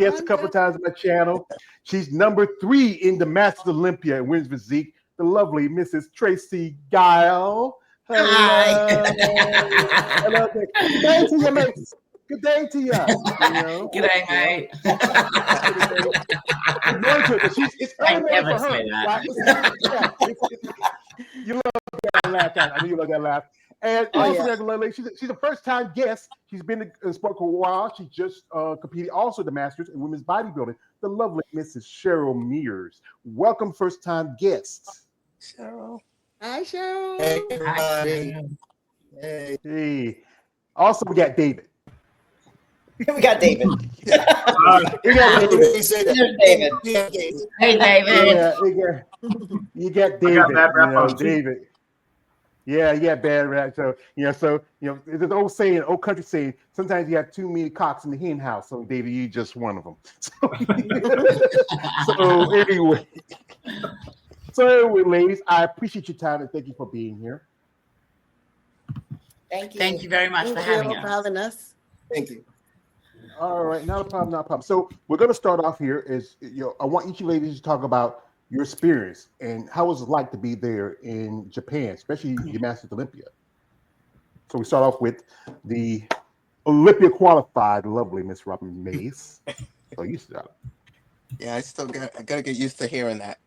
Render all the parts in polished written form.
guest a couple of times on my channel. She's number 3 in the Masters Olympia in women's physique. The lovely Mrs. Tracy Guile. Hi. Hello. Good day to you, mate. Good day to you. Good day, mate. It's early for her. Right? You love that laugh. I know you love that laugh. And also, she's a first-time guest. She's been in sport for a while. She just competed also the Masters in women's bodybuilding. The lovely Mrs. Cheryl Mears. Welcome, first-time guests. Cheryl. Hi, Cheryl. Hey, everybody. Hey. Also, we got David. We got David. We got David. Hey, David. You got David. David. Yeah, bad rap. So there's an old saying, old country saying, sometimes you have too many cocks in the hen house. So David, you just one of them. So anyway, ladies, I appreciate your time and thank you for being here. Thank you. Thank you very much for having us. Thank you. All right, not a problem. So we're going to start off here. I want each of you ladies to talk about your experience and how was it like to be there in Japan, especially the Masters Olympia. So we start off with the Olympia qualified, lovely Miss Robin Mays. So you start. Yeah, I gotta get used to hearing that.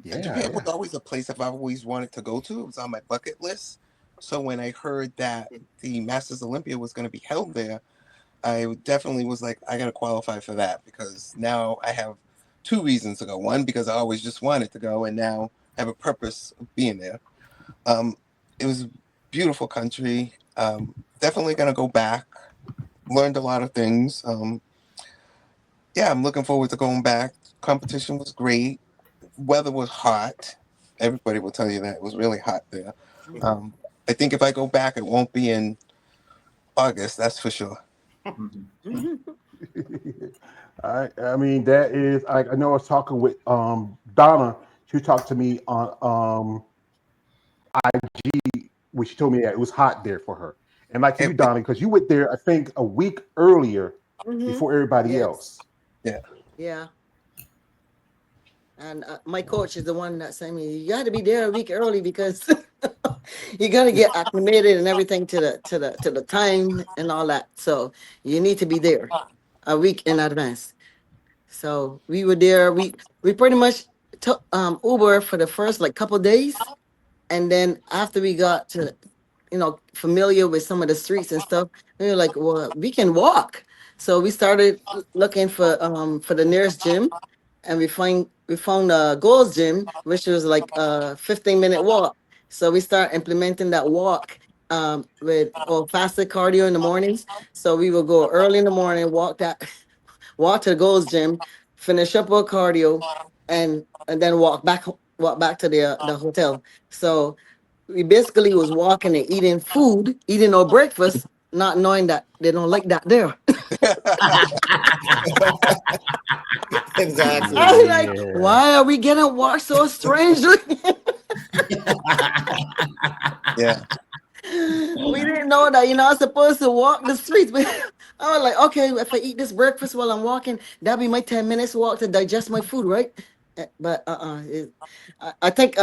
Japan was always a place I've always wanted to go to. It was on my bucket list. So when I heard that the Masters Olympia was going to be held there, I definitely was like, I got to qualify for that because now I have 2 reasons to go. One, because I always just wanted to go, and now I have a purpose of being there. It was a beautiful country. Definitely going to go back. Learned a lot of things. I'm looking forward to going back. Competition was great. Weather was hot. Everybody will tell you that. It was really hot there. I think if I go back, it won't be in August, that's for sure. I mean, that is, I know I was talking with Donna. She talked to me on IG, which she told me that it was hot there for her. And like you, Donna, because you went there, I think, a week earlier before everybody else. Yeah. And my coach is the one that said me, you got to be there a week early because you got to get acclimated and everything to the time and all that. So you need to be there a week in advance. So we were there. We pretty much took Uber for the first couple of days, and then after we got to familiar with some of the streets and stuff, we were like, well, we can walk. So we started looking for the nearest gym, and we found a Gold's Gym, which was like a 15-minute walk. So we start implementing that walk with fasted cardio in the mornings. So we will go early in the morning, walk to the Gold's Gym, finish up our cardio, and then walk back to the hotel. So we basically was walking and eating our breakfast, not knowing that they don't like that there. Exactly. I was like, why are we getting washed so strangely? Yeah. We didn't know that you're not supposed to walk the streets. But I was like, okay, if I eat this breakfast while I'm walking, that'll be my 10 minutes walk to digest my food, right? But I think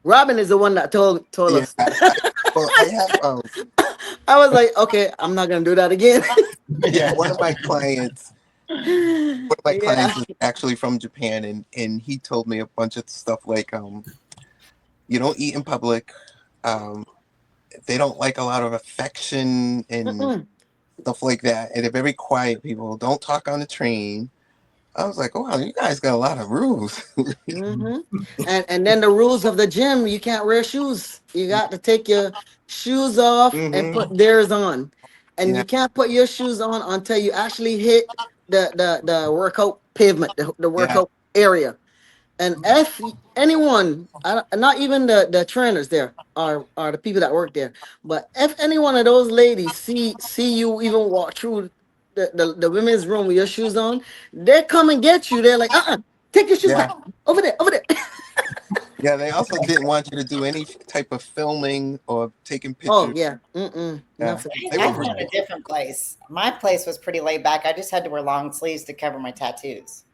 Robin is the one that told us. Well, I was like, okay, I'm not gonna do that again. one of my clients is actually from Japan, and he told me a bunch of stuff like you don't eat in public. They don't like a lot of affection and stuff like that, and they're very quiet people. Don't talk on the train. I was like, oh, wow, you guys got a lot of rules. And then the rules of the gym, you can't wear shoes. You got to take your shoes off and put theirs on. And you can't put your shoes on until you actually hit the workout pavement, the workout area. And if anyone, not even the trainers there are the people that work there, but if any one of those ladies see you even walk through the women's room with your shoes on, they come and get you. They're like, take your shoes back over there. Yeah, they also didn't want you to do any type of filming or taking pictures. Oh yeah, Yeah. nothing. They I were found a different place. My place was pretty laid back. I just had to wear long sleeves to cover my tattoos.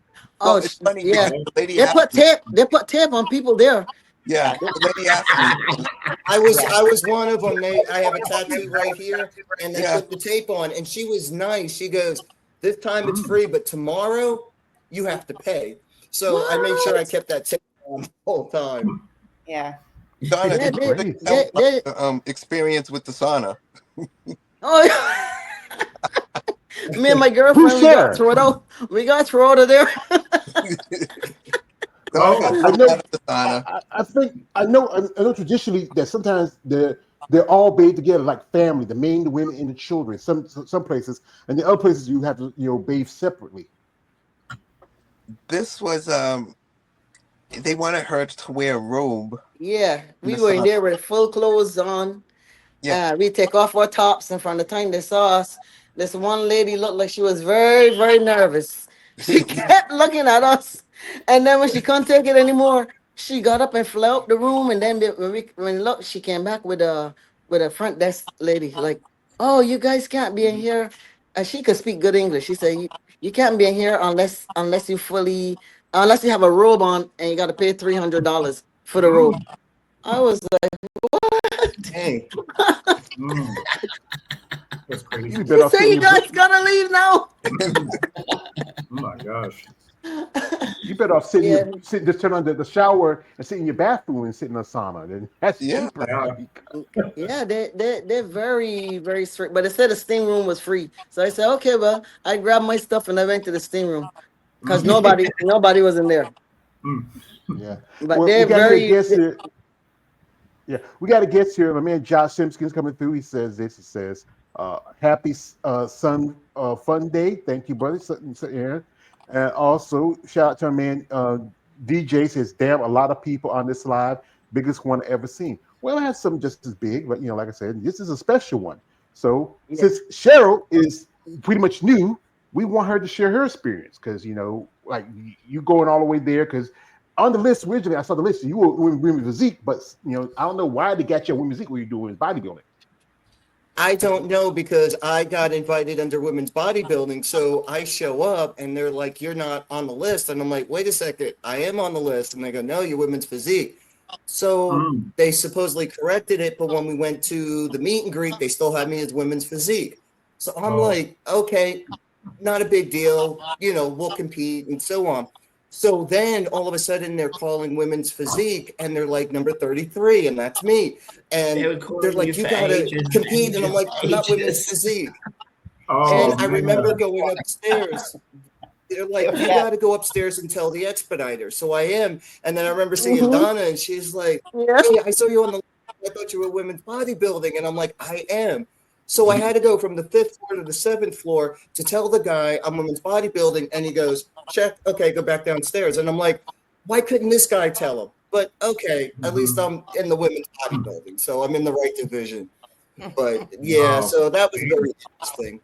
Well, Oh it's funny yeah, because the lady they put asked me. tape. They put tape on people there. Yeah, the lady asked me. I was one of them. I have a tattoo right here, and they Yeah. put the tape on, and she was nice. She goes, "This time it's free, but tomorrow you have to pay." So I made sure I kept that tape on the whole time. Yeah. Donna, Yeah, did you Great. tell about the experience with the sauna? Oh, yeah. Me and my Who's girlfriend, there? we got thrown out of there. Donna got I thrown know. out of the sauna. I think I know traditionally that sometimes they're all bathed together like family, the men, the women, and the children. Some places, and the other places you have to bathe separately. This was they wanted her to wear a robe. Yeah, In we the were in sauna. there with full clothes on. Yeah. We take off our tops, and from the time they saw us, this one lady looked like she was very, very nervous. She kept looking at us, and then when she couldn't take it anymore, she got up and fled out the room. And then when look, she came back with a front desk lady like, "Oh, you guys can't be in here." And she could speak good English. She said, "You can't be in here unless you have a robe on, and you got to pay $300 for the robe." I was like, "What?" Hey, That's crazy. You better You off say sitting you in your guys gotta leave now. Oh my gosh. you better off sitting Yeah. just turn on the shower and sit in your bathroom and sit in a sauna. Then that's Yeah. cheaper. Yeah. Yeah, they're very, very strict. But they said the steam room was free. So I said, okay, well, I grabbed my stuff and I went to the steam room because nobody was in there. Yeah. But Well, we they're got here a very guest here. Yeah, we got a guest here. My man Josh Simpkins coming through. He says this. He says, "Happy Fun Day. Thank you, brother." Aaron. And also shout out to our man DJ. Says, "Damn, a lot of people on this live. Biggest one I ever seen." Well, I have some just as big, but like I said, this is a special one. So since Cheryl is pretty much new, we want her to share her experience because like you going all the way there because. On the list originally, I saw the list. You were women's physique, but I don't know why they got you a women's physique when you're doing bodybuilding. I don't know because I got invited under women's bodybuilding. So I show up and they're like, "You're not on the list." And I'm like, "Wait a second, I am on the list." And they go, "No, you're women's physique." So they supposedly corrected it, but when we went to the meet and greet, they still had me as women's physique. So I'm like, okay, not a big deal. We'll compete and so on. So then all of a sudden they're calling women's physique and they're like number 33 and that's me. And they're like, "You gotta compete." And I'm like, "I'm not women's physique." Oh, And I remember going upstairs. They're like, "You gotta go upstairs and tell the expediter." So I am. And then I remember seeing Donna and she's like, "Hey, I saw you on the I thought you were women's bodybuilding." And I'm like, "I am." So I had to go from the 5th floor to the 7th floor to tell the guy I'm women's bodybuilding. And he goes, "Check. Okay, go back downstairs." And I'm like, why couldn't this guy tell him? But okay, at least I'm in the women's bodybuilding. So I'm in the right division. But yeah, so that was very interesting.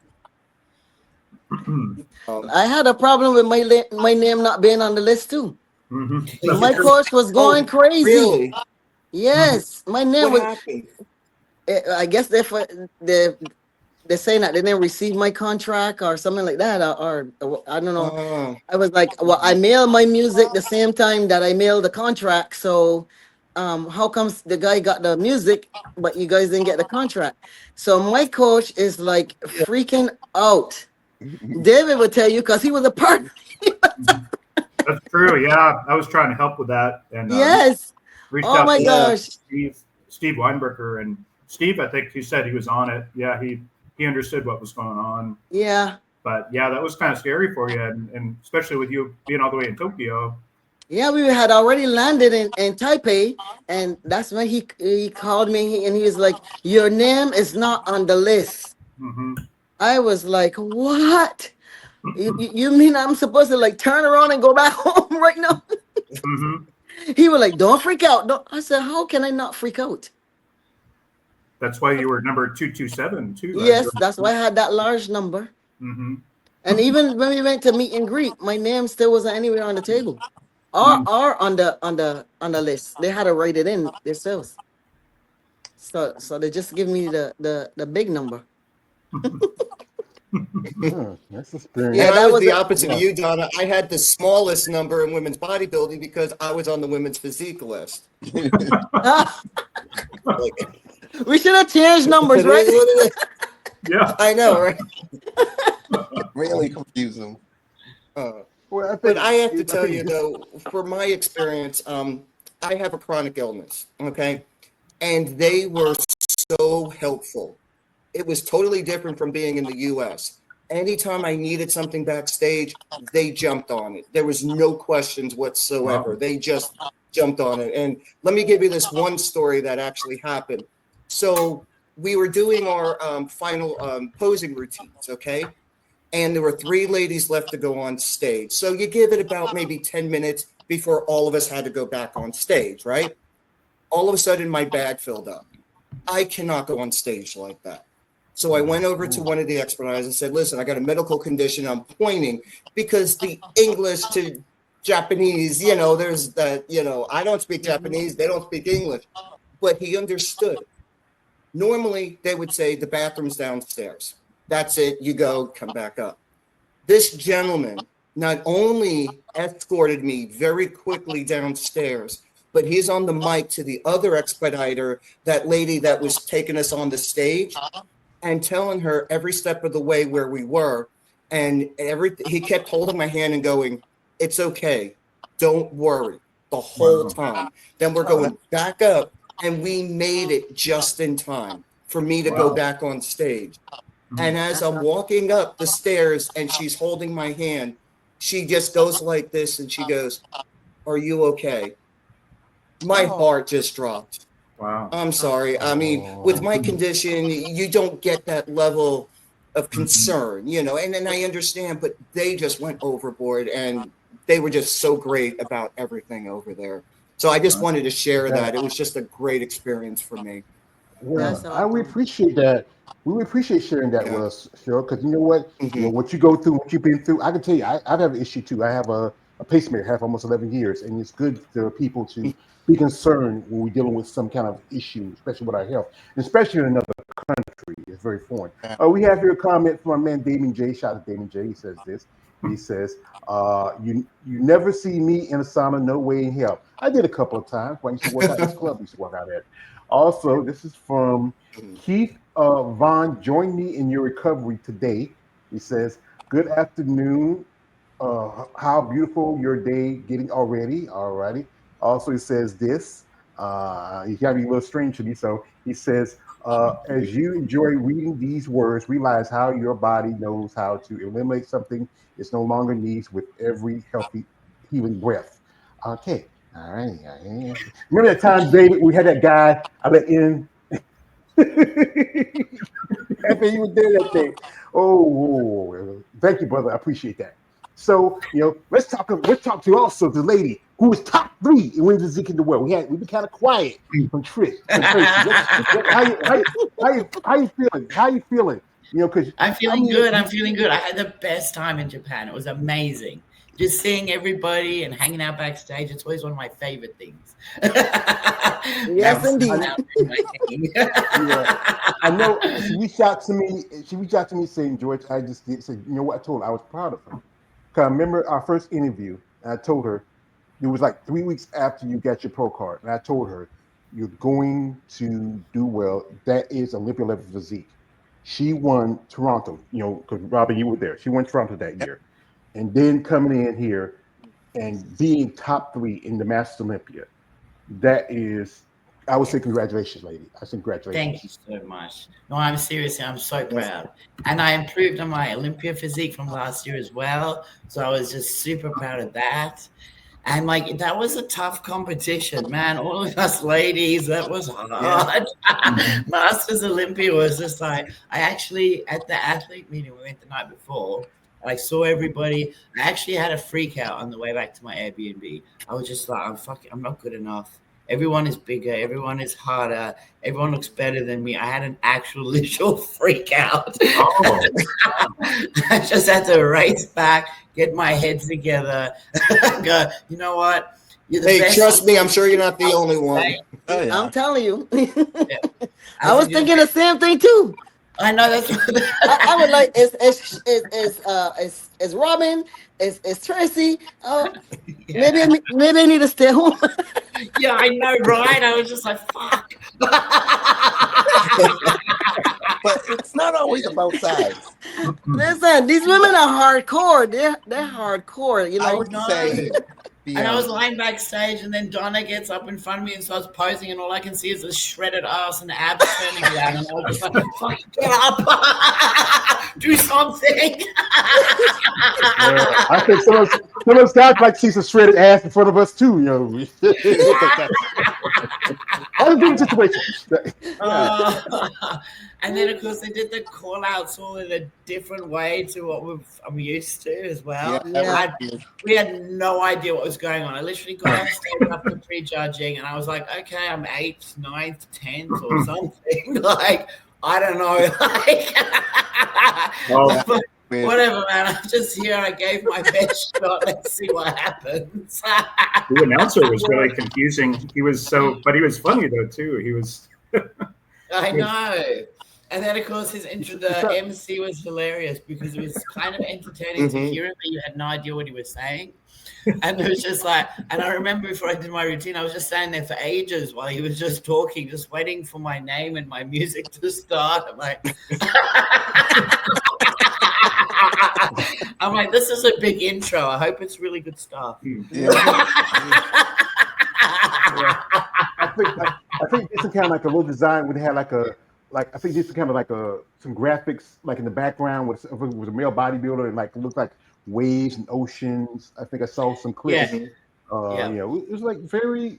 I had a problem with my name not being on the list too. My coach was going crazy. Really? Yes, my name What was. happened? I guess they're saying that they didn't receive my contract or something like that, or I don't know. Oh. I was like, well, I mailed my music the same time that I mailed the contract. So, how comes the guy got the music, but you guys didn't get the contract? So my coach is like freaking out. David would tell you because he was a part. That's true. Yeah, I was trying to help with that, and Yes. reached Oh out my to gosh. Steve Weinberger, and Steve, I think he said he was on it. Yeah, he understood what was going on. Yeah. But yeah, that was kind of scary for you, and especially with you being all the way in Tokyo. Yeah, we had already landed in Taipei, and that's when he called me and he was like, "Your name is not on the list." I was like, "What? You mean I'm supposed to like turn around and go back home right now?" He was like, "Don't freak out." I said, "How can I not freak out?" That's why you were number 227 too. Yes, that's why I had that large number. And even when we went to meet and greet, my name still wasn't anywhere on the table. are on the list. They had to write it in themselves. So they just give me the big number. That's experience. Yeah, And I that was was the a- opposite of you, Donna. I had the smallest number in women's bodybuilding because I was on the women's physique list. Like, we should have changed numbers, it is right? what it is. Yeah. I know, right? Really confuse them. Well, I But think, I have to I tell think you this- though, for my experience, I have a chronic illness, okay? And they were so helpful. It was totally different from being in the US. Anytime I needed something backstage, they jumped on it. There was no questions whatsoever. Wow. They just jumped on it. And let me give you this one story that actually happened. So we were doing our final posing routines, okay? And there were 3 ladies left to go on stage. So you give it about maybe 10 minutes before all of us had to go back on stage, right? All of a sudden, my bag filled up. I cannot go on stage like that. So I went over to one of the experts and said, listen, I got a medical condition. I'm pointing because the English to Japanese, there's that, I don't speak Japanese. They don't speak English. But he understood. Normally, they would say the bathroom's downstairs. That's it. You go, come back up. This gentleman not only escorted me very quickly downstairs, but he's on the mic to the other expediter, that lady that was taking us on the stage, and telling her every step of the way where we were. And he kept holding my hand and going, it's okay. Don't worry, the whole time. Then we're going back up, and we made it just in time for me to go back on stage. And as I'm walking up the stairs and she's holding my hand, she just goes like this and she goes, are you okay? My heart just dropped. Wow. I'm sorry. I mean, with my condition, you don't get that level of concern, and then I understand, but they just went overboard and they were just so great about everything over there. So I just wanted to share that. It was just a great experience for me. Well, That's we awesome. appreciate that. We appreciate sharing that with us, Cheryl, because you know what? Mhm. You know what you go through, what you've been through. I can tell you, I have an issue too. I have a pacemaker, have almost 11 years, and it's good for people to be concerned when we're dealing with some kind of issue, especially with our health, and especially in another country. It's very foreign. We have here a comment from our man Damien J. Shout out to Damien J. He says this. He says, "You never see me in a sauna, no way in hell." I did a couple of times when I used to work out at this club. I used to work out at. Also, this is from Keith Vaughn. Join me in your recovery today. He says, "Good afternoon. How beautiful your day getting already." Alrighty. Also, he says this. He got to be a little strange to me. So he says, as you enjoy reading these words, realize how your body knows how to eliminate something it no longer needs with every healthy, healing breath. Okay. All right. Remember that time, David, we had that guy I let in after he was there that day. Oh, thank you, brother. I appreciate that. So, let's talk to also the lady who was top 3 in women's physique in the world. We've been kind of quiet from Trish. How you feeling? How you feeling? Because I'm feeling good. I'm feeling good. I had the best time in Japan. It was amazing. Just seeing everybody and hanging out backstage. It's always one of my favorite things. Yes, indeed. I know she reached out to me saying, George, I just said, you know what? I told her I was proud of her. Because I remember our first interview, and I told her, it was like 3 weeks after you got your pro card. And I told her, you're going to do well. That is Olympia level physique. She won Toronto, because Robin, you were there. She won Toronto that year. And then coming in here and being top 3 in the Masters Olympia. That is, I would say congratulations, lady. I say congratulations. Thank you so much. No, I'm seriously, I'm so proud. And I improved on my Olympia physique from last year as well. So I was just super proud of that. And that was a tough competition, man. All of us ladies, that was hard. Masters Olympia was just I actually, at the athlete meeting we went the night before, I saw everybody. I actually had a freak out on the way back to my Airbnb. I was just like, I'm not good enough. Everyone is bigger. Everyone is harder. Everyone looks better than me. I had an actual literal freak out. I just had to race back, get my head together, go, you know what? You're the Hey, best. trust me, I'm sure you're not the only one. Oh, yeah. I'm telling you. I I was said, "You're the thinking the same thing too. I know that's I was like, is Robin, is Tracy? Oh, maybe I need to stay home. yeah, I know, right? I was just like, fuck. But it's not always about size. Listen, these women are hardcore. They're hardcore. You I know. would No. say And I was the lying backstage, and then Donna gets up in front of me and starts posing, and all I can see is this shredded ass and abs turning around. And I was just like, fucking get up, do something. I think some of us guys like to see some shredded ass in front of us too. You know, unbeaten situation. And then, of course, they did the call outs all in a different way to what I'm used to as well. yeah, We had no idea what was going on. I literally got on stage after prejudging, and I was like, okay, I'm 8th, 9th, 10th or something. Like, I don't know. Like, whatever, man. I'm just here. I gave my best shot. Let's see what happens. The announcer was really confusing. He was but he was funny though too. He was. I know. And then, of course, the MC was hilarious because it was kind of entertaining to hear him, but you had no idea what he was saying. And it was just like, and I remember before I did my routine, I was just standing there for ages while he was just talking, just waiting for my name and my music to start. I'm like, this is a big intro. I hope it's really good stuff. Yeah. I think this is kind of like a little design where they had I think this is kind of like some graphics like in the background with a male bodybuilder and like it looked like waves and oceans. I think I saw some clips. Yeah. You know, it was like very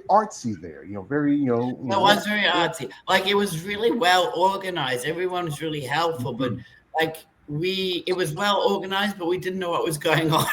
artsy there. You know, very It was very artsy. Like it was really well organized. Everyone was really helpful, but like it was well organized, but we didn't know what was going on.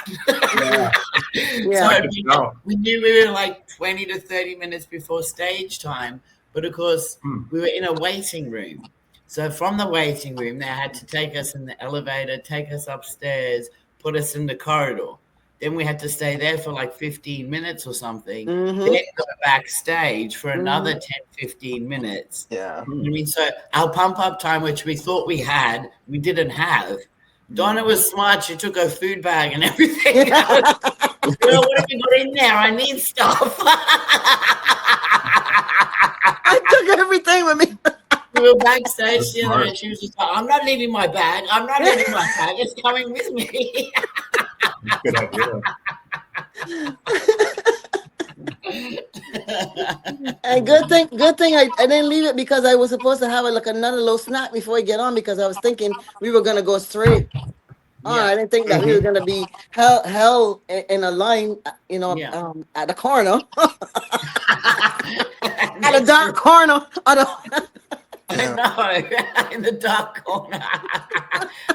So we knew we were like 20 to 30 minutes before stage time, but of course we were in a waiting room. So from the waiting room, they had to take us in the elevator, take us upstairs, put us in the corridor. Then we had to stay there for like 15 minutes or something. Then go backstage for another 10, 15 minutes. Yeah. I mean, so our pump up time, which we thought we had, we didn't have. Donna was smart. She took her food bag and everything. Well, what have you got in there? I need stuff. I took everything with me. We were backstage together, and she was just like, I'm not leaving my bag. I'm not leaving my bag. It's coming with me. Good idea. And good thing I didn't leave it because I was supposed to have another little snack before I get on because I was thinking we were gonna go straight. I didn't think that we were gonna be held in a line, you know, at the corner, at a dark corner. I know, in the dark corner.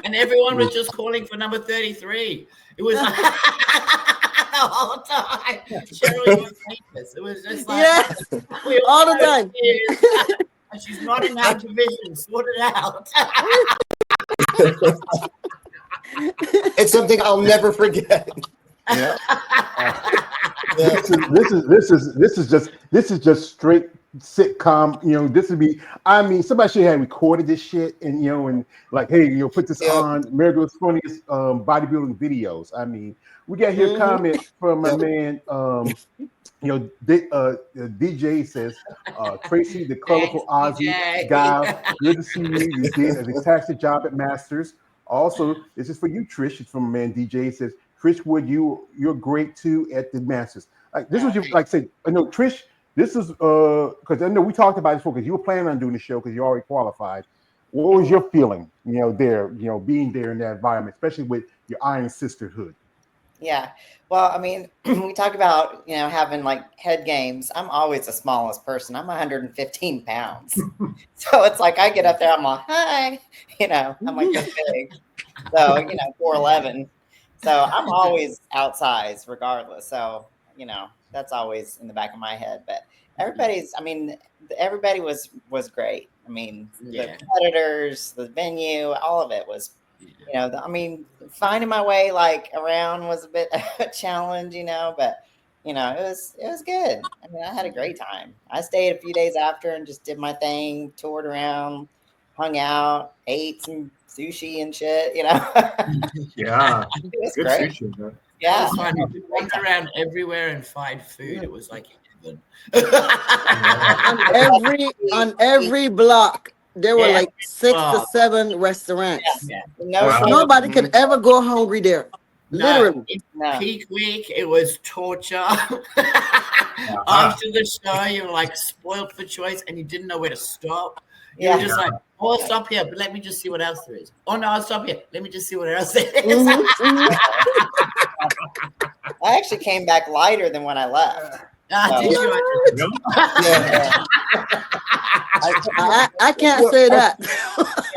And everyone was just calling for number 33. It was like the whole time. Cheryl was famous. It was just like, all the time. And she's not in our division. Sort it out. It's something I'll never forget. Yeah. This is just straight sitcom. You know, this would be. I mean, somebody should have recorded this shit and and like, hey, put this on America's Funniest bodybuilding videos. I mean, we got here comment from my man. DJ says, Tracy, the colorful Aussie guy, good to see you. You did a fantastic job at Masters. Also, this is for you, Trish. It's from a man DJ. It says, Trish Wood, you're great too at the Masters. Like this was your say. I know Trish. This is because I know we talked about this before because you were planning on doing the show because you already qualified. What was your feeling? There, being there in that environment, especially with your Iron Sisterhood. Yeah. Well, I mean, we talk about, having like head games. I'm always the smallest person. I'm 115 pounds. So it's like I get up there, I'm like, hi, I'm like this big. So, 4'11". So I'm always outsized regardless. So, that's always in the back of my head. But everybody was great. I mean, the competitors, the venue, all of it was, finding my way like around was a bit of a challenge, but it was good. I mean, I had a great time. I stayed a few days after and just did my thing, toured around, hung out, ate some sushi and shit, Yeah. It was Good great. sushi. Huh? Yeah. It was fun. We went around everywhere and find food. It was like heaven. On every block there were Yeah. like 6 to Wow. 7 restaurants. Yeah. No Wow. shortage. Nobody could ever go hungry there. No, Literally. in No. peak week, it was torture. After the show, you were like spoiled for choice and you didn't know where to stop. You were Yeah. just like, oh, I'll stop here, but let me just see what else there is. Oh, no, I'll stop here. Let me just see what else there is. Mhm, mhm. I actually came back lighter than when I left. Did you? Yeah. I can't say that.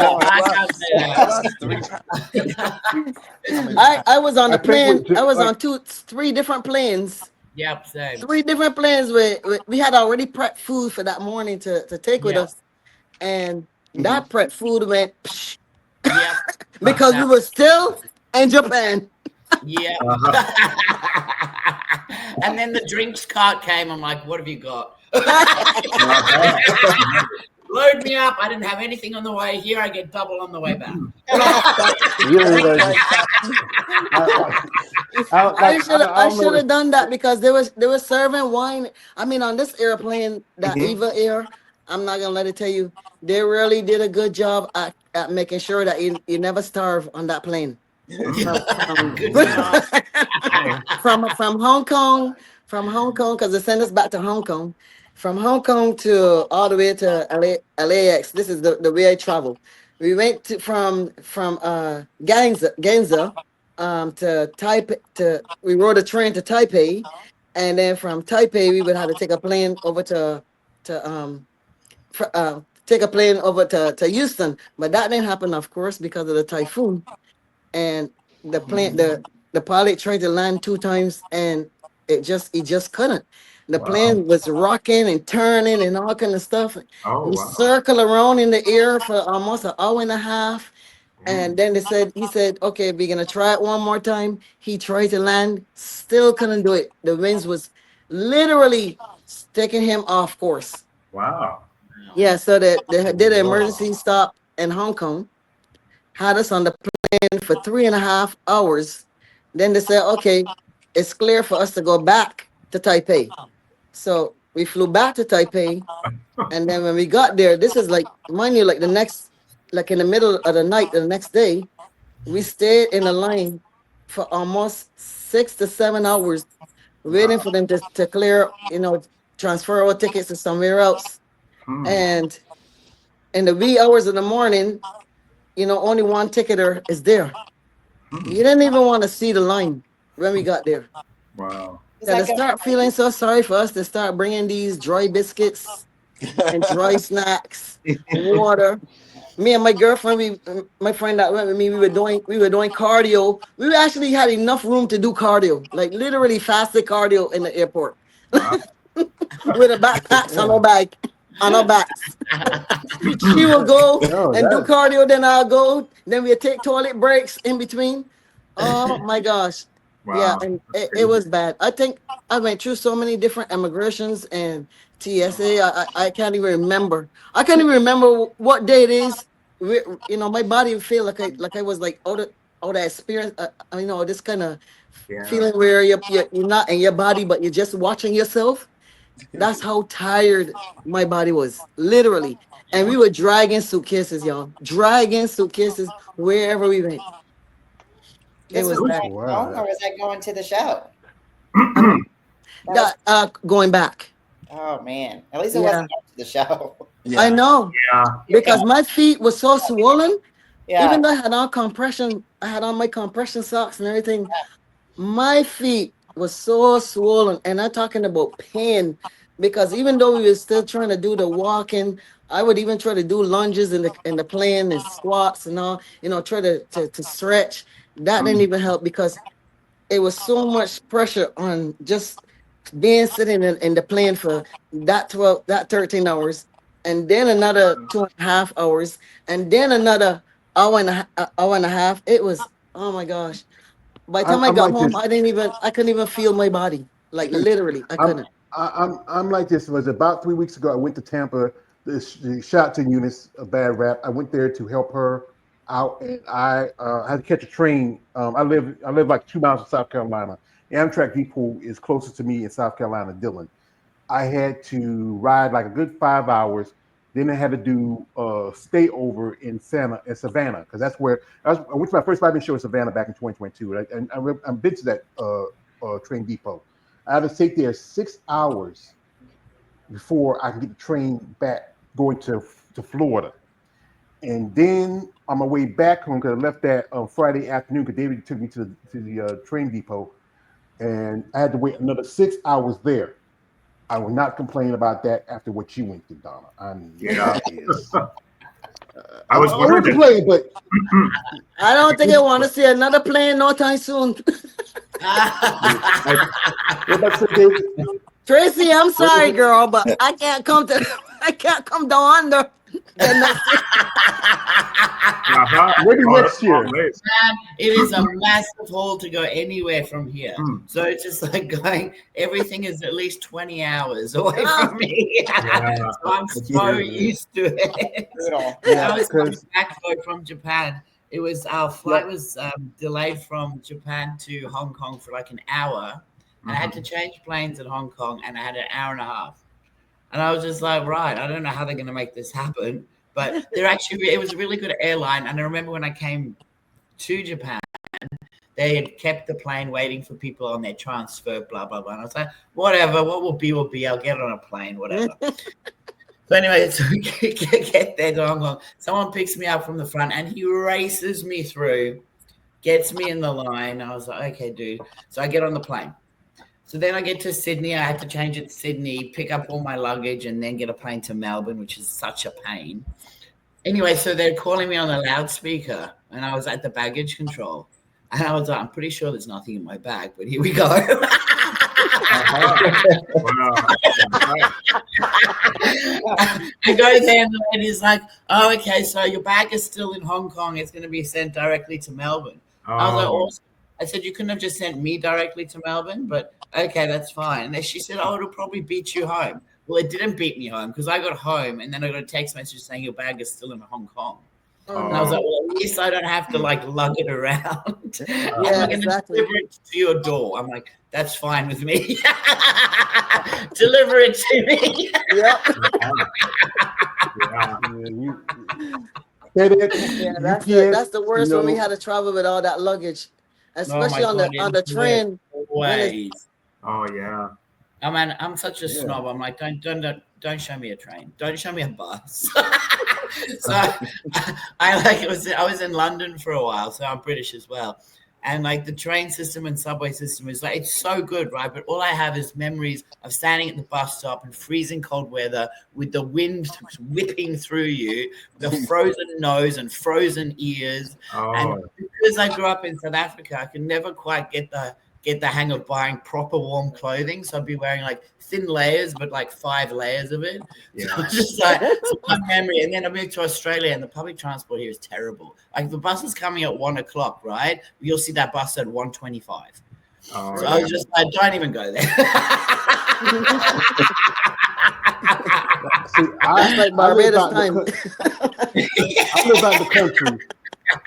No, I I can't lost, say I that. lost 3 pounds. I was on the I think plane. I was on 3 different planes. Yep, same. 3 different planes where we had already prepped food for that morning to take with Yeah. us. And that prep food went psh, Yep. because we were still in Japan. Yep. And then the drinks cart came. I'm like, what have you got? Load me up. I didn't have anything on the way. Here I get double on the way back. I should have done that because they were serving wine. I mean, on this airplane, that Eva Air, I'm not gonna let it tell you, they really did a good job at making sure that you never starve on that plane. Good job. From Hong Kong, because they sent us back to Hong Kong. From Hong Kong to all the way to LAX. This is the way I travel. We went from Gangsa to Taipei. We rode a train to Taipei, and then from Taipei we would have to take a plane over to Houston. But that didn't happen, of course, because of the typhoon. And the plane, the pilot tried to land 2 times, and he just couldn't. The plane was rocking and turning and all kind of stuff. Oh, We wow. circled around in the air for almost an hour and a half. And then he said, okay, we're gonna try it one more time. He tried to land, still couldn't do it. The winds was literally taking him off course. Wow. Yeah, so they did an emergency stop in Hong Kong, had us on the plane for 3.5 hours. Then they said, okay, it's clear for us to go back to Taipei. So we flew back to Taipei. And then when we got there, this is like, mind you, like in the middle of the night, the next day, we stayed in a line for almost 6 to 7 hours, waiting for them to clear, transfer our tickets to somewhere else. And in the wee hours of the morning, only one ticketer is there. You didn't even want to see the line when we got there. Wow. So they start feeling so sorry for us. They start bringing these dry biscuits and dry snacks, water. Me and my girlfriend, my friend that went with me, we were doing cardio. We actually had enough room to do cardio, like literally fasted cardio in the airport, with a backpack on our backs. She will go and do cardio, then I'll go. Then we take toilet breaks in between. Oh my gosh. Wow. Yeah, and it was bad. I think I went through so many different immigrations and TSA. I can't even remember. I can't even remember what day it is. My body would feel like I was like all that experience. This kind of feeling where you're not in your body, but you're just watching yourself. That's how tired my body was, literally. And we were dragging suitcases, y'all. Dragging suitcases wherever we went. This was bad. going home, or was that going to the show? Going back. Oh man, at least it wasn't up to the show. Yeah. I know. Yeah. Because my feet were so swollen. Yeah. Even though I had on compression, I had on my compression socks and everything. My feet was so swollen, and I'm talking about pain. Because even though we were still trying to do the walking, I would even try to do lunges in the plane and squats and all. Try to stretch. That didn't even help because it was so much pressure on just being sitting in the plane for that 13 hours, and then another 2.5 hours, and then another hour and a half. It was, Oh my gosh. By the time I I'm got like home, this. I couldn't even feel my body. Like literally, I couldn't. I'm like this. It was about 3 weeks ago. I went to Tampa. The Shotton unit's a bad rap. I went there to help her out, and I had to catch a train. I live like 2 miles from South Carolina. Amtrak Depot is closer to me in South Carolina, Dillon. I had to ride like a good 5 hours. Then I had to do stay over in Savannah, because that's where I went to my first drive-in show in Savannah back in 2022. And I've been to that train depot. I had to stay there 6 hours before I can get the train back going to Florida. And then on my way back home, because I left that Friday afternoon, because David took me to the train depot, and I had to wait another 6 hours there. I will not complain about that after what you went through, Donna. I mean, Yeah. yes. I was I wondering. won't complain, but I don't think I want to see another plane no time soon. what about to say, David? Tracy, I'm sorry, girl, but I can't come down under. Maybe next year. It is a massive haul to go anywhere from here. So it's just like going, everything is at least 20 hours away from me. So I'm so used to it. I was coming back though from Japan. It was our flight was delayed from Japan to Hong Kong for like an hour. And I had to change planes in Hong Kong, and I had an hour and a half. And I was just like, right, I don't know how they're going to make this happen. But it was a really good airline. And I remember when I came to Japan, they had kept the plane waiting for people on their transfer, blah, blah, blah. And I was like, whatever, what will be, will be. I'll get on a plane, whatever. So anyway, so we get there to Hong Kong. Someone picks me up from the front, and he races me through, gets me in the line. I was like, okay, dude. So I get on the plane. So then I get to Sydney. I had to change it to Sydney, pick up all my luggage, and then get a plane to Melbourne, which is such a pain. Anyway, so they're calling me on the loudspeaker, and I was at the baggage control. And I was like, I'm pretty sure there's nothing in my bag, but here we go. I go there, and the lady's like, oh, okay, so your bag is still in Hong Kong. It's going to be sent directly to Melbourne. I was like, awesome. I said, you couldn't have just sent me directly to Melbourne, but okay, that's fine. And then she said, oh, it'll probably beat you home. Well, it didn't beat me home, because I got home and then I got a text message saying your bag is still in Hong Kong. And I was like, well, at least I don't have to like lug it around. Yeah, I'm exactly. Deliver it to your door. I'm like, that's fine with me. Deliver it to me. That's the worst when we had to travel with all that luggage. Especially on the train. Oh yeah. Oh man, I'm such a snob. I'm like, don't show me a train. Don't show me a bus. So I was in London for a while, so I'm British as well. And like the train system and subway system is like, it's so good, right? But all I have is memories of standing at the bus stop in freezing cold weather with the wind whipping through you, the frozen nose and frozen ears. And because I grew up in South Africa, I could never quite get the hang of buying proper warm clothing. So I'd be wearing like thin layers, but like 5 layers of it. So it's just like my memory. And then I moved to Australia, and the public transport here is terrible. Like if the bus is coming at 1 o'clock, right? You'll see that bus at 1:25. So I was just like, don't even go there. See, I live out the country.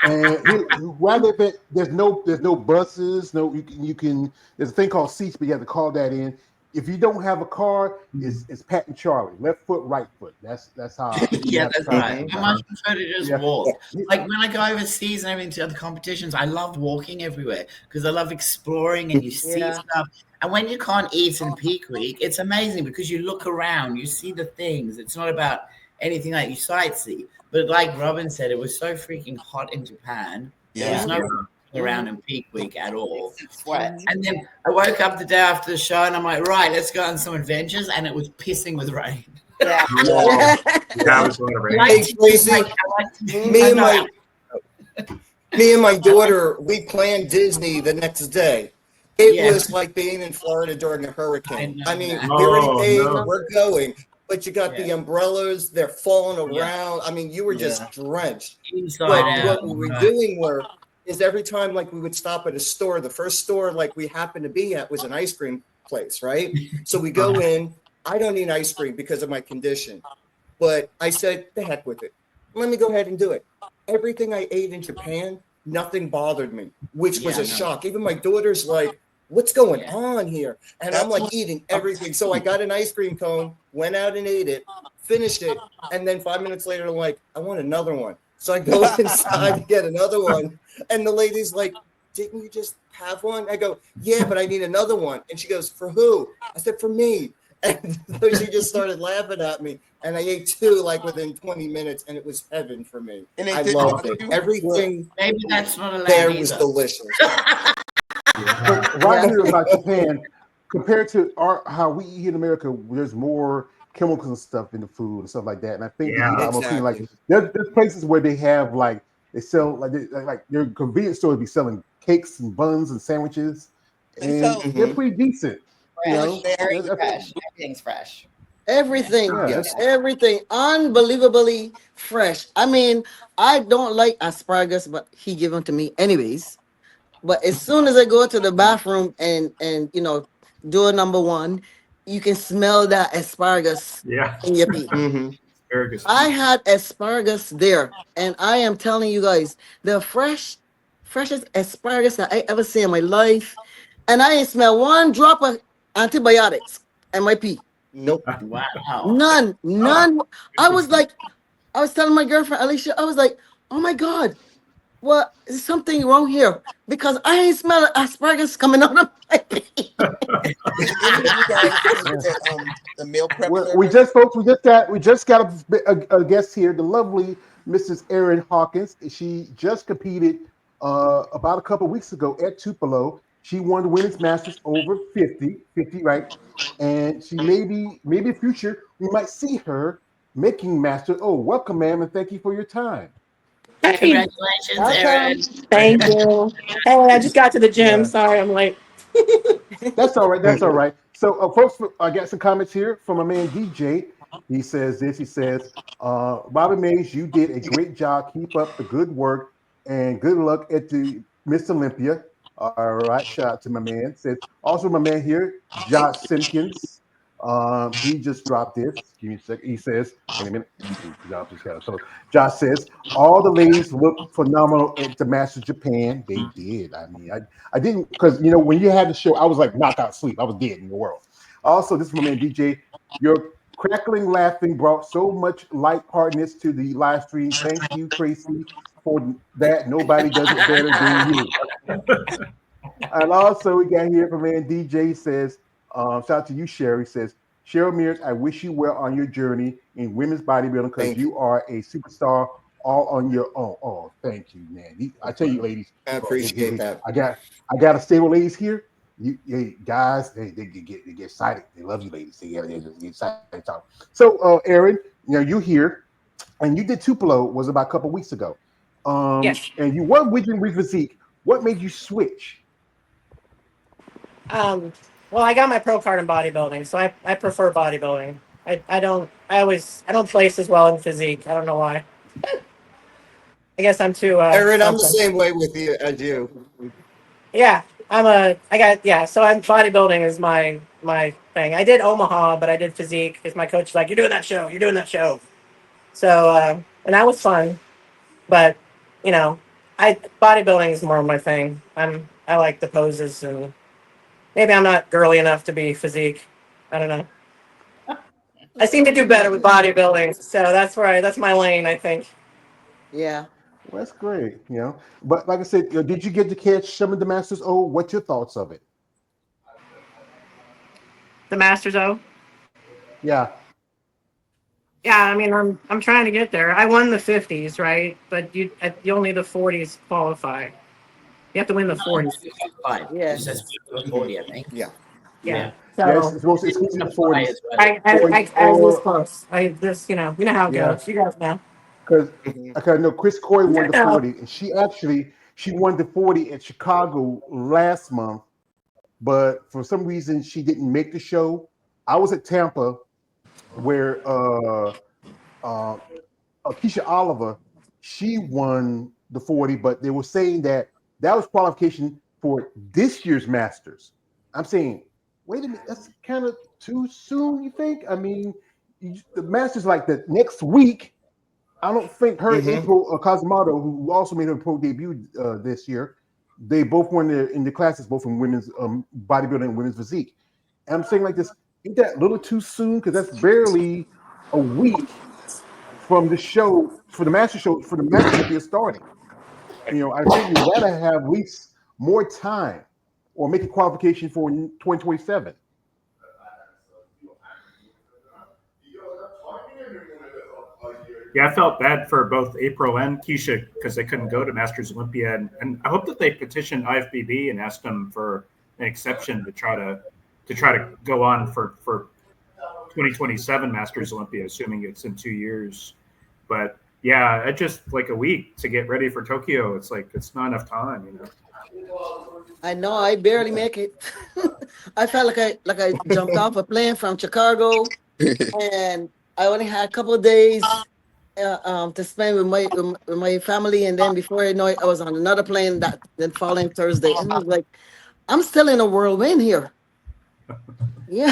And where I live at, there's no buses. You can. There's a thing called seats, but you have to call that in. If you don't have a car, it's Pat and Charlie, left foot, right foot. That's how. Yeah, that's right. I much prefer to just walk. Like when I go overseas and everything to other competitions, I love walking everywhere because I love exploring and you see stuff. And when you can't eat in peak week, it's amazing because you look around, you see the things. It's not about anything like you sightsee. But like Robin said, it was so freaking hot in Japan. There was no around in peak week at all. And then I woke up the day after the show and I'm like, right, let's go on some adventures. And it was pissing with rain. Yeah. That was one of me and my daughter, we planned Disney the next day. It was like being in Florida during a hurricane. I mean, we already paid, we're going. But you got the umbrellas, they're falling around. I mean, you were just drenched. Inside out. What we were doing is every time like we would stop at a store, the first store like we happened to be at was an ice cream place, right? So we go in. I don't eat ice cream because of my condition, but I said, the heck with it. Let me go ahead and do it. Everything I ate in Japan, nothing bothered me, which was a shock. Even my daughter's like, what's going on here? And I'm like eating everything. So I got an ice cream cone, went out and ate it, finished it. And then 5 minutes later, I'm like, I want another one. So I go inside to get another one. And the lady's like, didn't you just have one? I go, yeah, but I need another one. And she goes, for who? I said, for me. And so she just started laughing at me. And I ate two like within 20 minutes, and it was heaven for me. And I loved it. Everything Maybe that's not allowed there either. was delicious. But right here about Japan, compared to how we eat in America, there's more chemicals and stuff in the food and stuff like that. And I think I'm opinion, like there's places where they have like they sell like their convenience stores be selling cakes and buns and sandwiches, and they're pretty decent. You know, Very fresh. Everything's fresh. Everything, Yes. everything, unbelievably fresh. I mean, I don't like asparagus, but he gave them to me anyways. But as soon as I go to the bathroom and door number one, you can smell that asparagus in your pee. I had asparagus there, and I am telling you guys, the freshest asparagus that I ever seen in my life, and I ain't smell one drop of antibiotics in my pee. Nope. Wow. None. I was telling my girlfriend Alicia, I was like, oh my God, well, is something wrong here? Because I ain't smelling asparagus coming out of my pee. Did any of you guys eat the meal prep we just got a guest here, the lovely Mrs. Erin Hawkins. She just competed about a couple weeks ago at Tupelo. She won the women's masters over 50, right? And she maybe in future we might see her making master. Oh, welcome, ma'am, and thank you for your time. Hey, Congratulations, Erin. thank you. Hey, I just got to the gym. Sorry, I'm late. That's all right. That's all right. So, folks, I got some comments here from a man, DJ. He says this. He says, Robin Mays, you did a great job. Keep up the good work and good luck at the Miss Olympia. All right. Shout out to my man. Says also my man here, Josh Simpkins. He just dropped this. Give me a second. He says, wait a minute. So Josh says, all the ladies look phenomenal at the Masters Japan. They did. I mean, I didn't, because when you had the show, I was like knocked out sleep. I was dead in the world. Also, this is my man DJ. Your crackling laughing brought so much lightheartedness to the live stream. Thank you, Tracy, for that. Nobody does it better than you. And also, we got here from man DJ says, shout out to you, Sherry. Says, Cheryl Mears, I wish you well on your journey in women's bodybuilding because you are a superstar all on your own. Oh, thank you, man. I tell you, ladies, I appreciate that. I got to stay with ladies here. You guys, they get excited. They love you, ladies. They get excited. So, Erin, you here, and you did Tupelo was about a couple weeks ago. Yes. And you won Weekend Week Physique. What made you switch? Well, I got my pro card in bodybuilding, so I prefer bodybuilding. I don't place as well in physique. I don't know why. I guess I'm too. Erin, I'm the same way with you as you. Yeah, so I'm bodybuilding is my thing. I did Omaha, but I did physique because my coach was like, you're doing that show. So, and that was fun, but bodybuilding is more my thing. I like the poses, and maybe I'm not girly enough to be physique. I don't know. I seem to do better with bodybuilding, so that's my lane, I think. Yeah. Well, that's great, But like I said, did you get to catch some of the Masters? Oh, what's your thoughts of it? The Masters, Yeah. Yeah, I mean, I'm trying to get there. I won the 50s, right? But you only the 40s qualify. You have to win the 40s. Yeah. It says 40, I think. Yeah. So Yes, it's most exclusive 40s. I was close. You know how it goes. You guys know. Because I know Chris Coy won the 40, and she won the 40 at Chicago last month, but for some reason she didn't make the show. I was at Tampa where Keisha Oliver, she won the 40, but they were saying that that was qualification for this year's Masters. I'm saying, wait a minute, that's kind of too soon, you think? I mean, the Masters like the next week. I don't think her and April Cosmato, who also made her pro debut this year, they both won in the classes, both in women's bodybuilding and women's physique. And I'm saying like this, ain't that a little too soon? Because that's barely a week from the show, for the Master show, for the Masters Olympia starting. I think you gotta have at least more time or make a qualification for 2027. Yeah, I felt bad for both April and Keisha because they couldn't go to Masters Olympia, and I hope that they petition IFBB and ask them for an exception to try to go on for 2027 Masters Olympia, assuming it's in 2 years. But yeah, it's just like a week to get ready for Tokyo. It's like it's not enough time, I know I barely make it. I felt like I jumped off a plane from Chicago, and I only had a couple of days to spend with my family, and then before I know it, I was on another plane that then following Thursday, and I was like, I'm still in a whirlwind here. Yeah,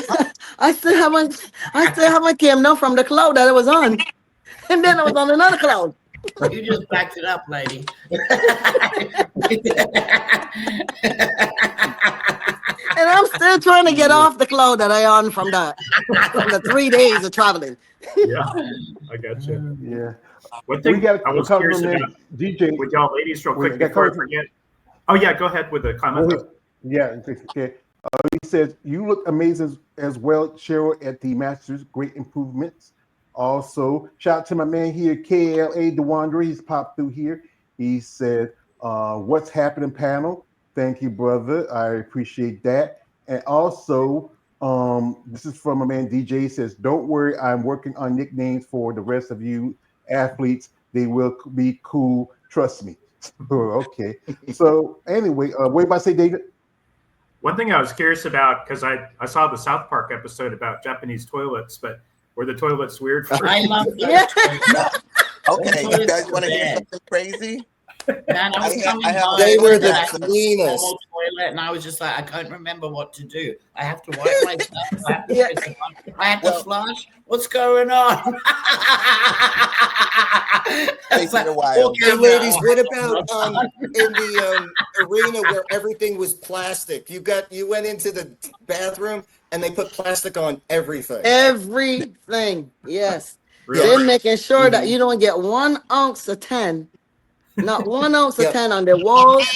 I still haven't came down from the cloud that I was on, and then I was on another cloud. You just backed it up, lady. And I'm still trying to get off the cloud that I on from the 3 days of traveling. Yeah, I got you. Yeah. One thing I was curious about, DJ, with y'all ladies real quick before I forget. Oh yeah, go ahead with the comment. Yeah, okay. He says, you look amazing as well, Cheryl, at the Masters. Great improvements. Also, shout out to my man here, KLA The Wanderer. He's popped through here. He said, what's happening, panel? Thank you, brother. I appreciate that. And also, this is from my man DJ. He says, don't worry, I'm working on nicknames for the rest of you athletes. They will be cool. Trust me. Okay. So anyway, what about to say, David? One thing I was curious about, because I saw the South Park episode about Japanese toilets, but were the toilets weird for I you? love Okay, you guys want to hear something crazy? Man, I was coming home. They were the I had a cleanest. normal toilet, and I was just like, I can't remember what to do. I have to wipe myself. I have to flush. What's going on? Takes it a while. Hey, ladies, what about in the arena where everything was plastic? You went into the bathroom and they put plastic on everything. Everything, yes. Really? They're making sure that you don't get 1 ounce of tan, not 1 ounce of tan on the walls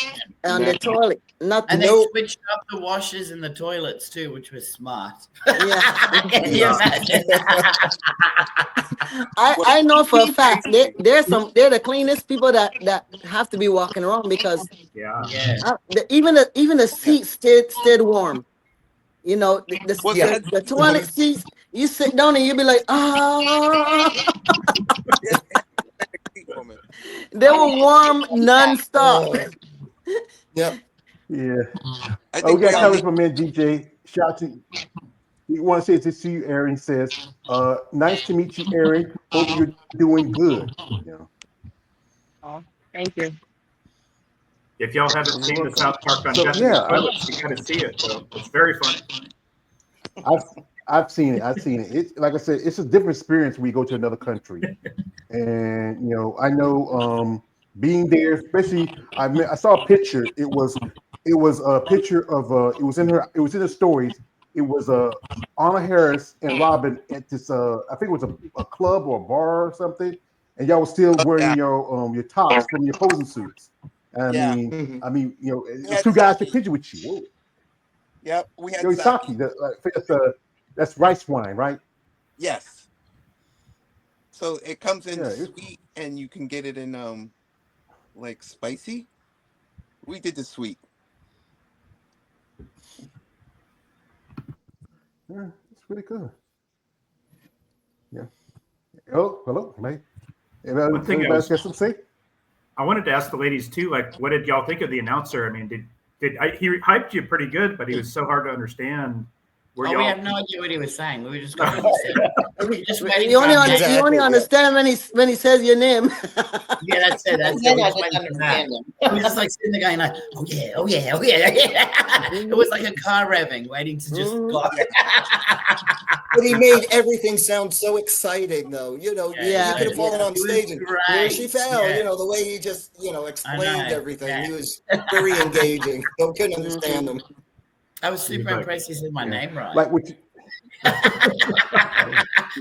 and on the toilet. Nothing. And they switched up the washers in the toilets too, which was smart. Yeah. Can you imagine? I know for a fact they're the cleanest people that have to be walking around because even the seats stayed warm. The toilet seats, you sit down and you be like, they were warm non-stop. Yep. Yeah. I think we got comments from man DJ. Shout out to you. Want to say to see you, Aaron says, nice to meet you, Aaron. Hope you're doing good. Oh, thank you. If y'all haven't seen the South Park on Japanese toilets, you got to see it. So it's very funny. I've seen it. It's like I said, it's a different experience when you go to another country. And I know being there, especially I saw a picture. It was a picture of it was in the stories. It was Anna Harris and Robin at this I think it was a club or a bar or something, and y'all was still wearing your tops from your posing suits. I mean, two guys took a picture with you. Whoa. Yep, we had sake. That's rice wine, right? Yes. So it comes in sweet, and you can get it in like spicy. We did the sweet. Yeah, it's really good. Yeah. Hello, mate. One thing got something to say? I wanted to ask the ladies too, like, what did y'all think of the announcer? I mean, he hyped you pretty good, but he was so hard to understand. Were Oh, we y'all? have no idea what he was saying. We were just going to say. We just waiting You for only, our name. you only Exactly, yeah. understand when he says your name. Yeah, that's it. That's it. Then We I just didn't waiting for that. understand him. We were just like sitting there going like, oh yeah, oh yeah, oh yeah, yeah. It was like a car revving, waiting to just go. But he made everything sound so exciting, though. You know, Yeah. you could have fallen on It was stage and here she great. fell. Yeah. You know, the way he just, explained know, everything. yeah. He was very engaging. So couldn't understand him. I was super Like, impressed he said my name right. Like what?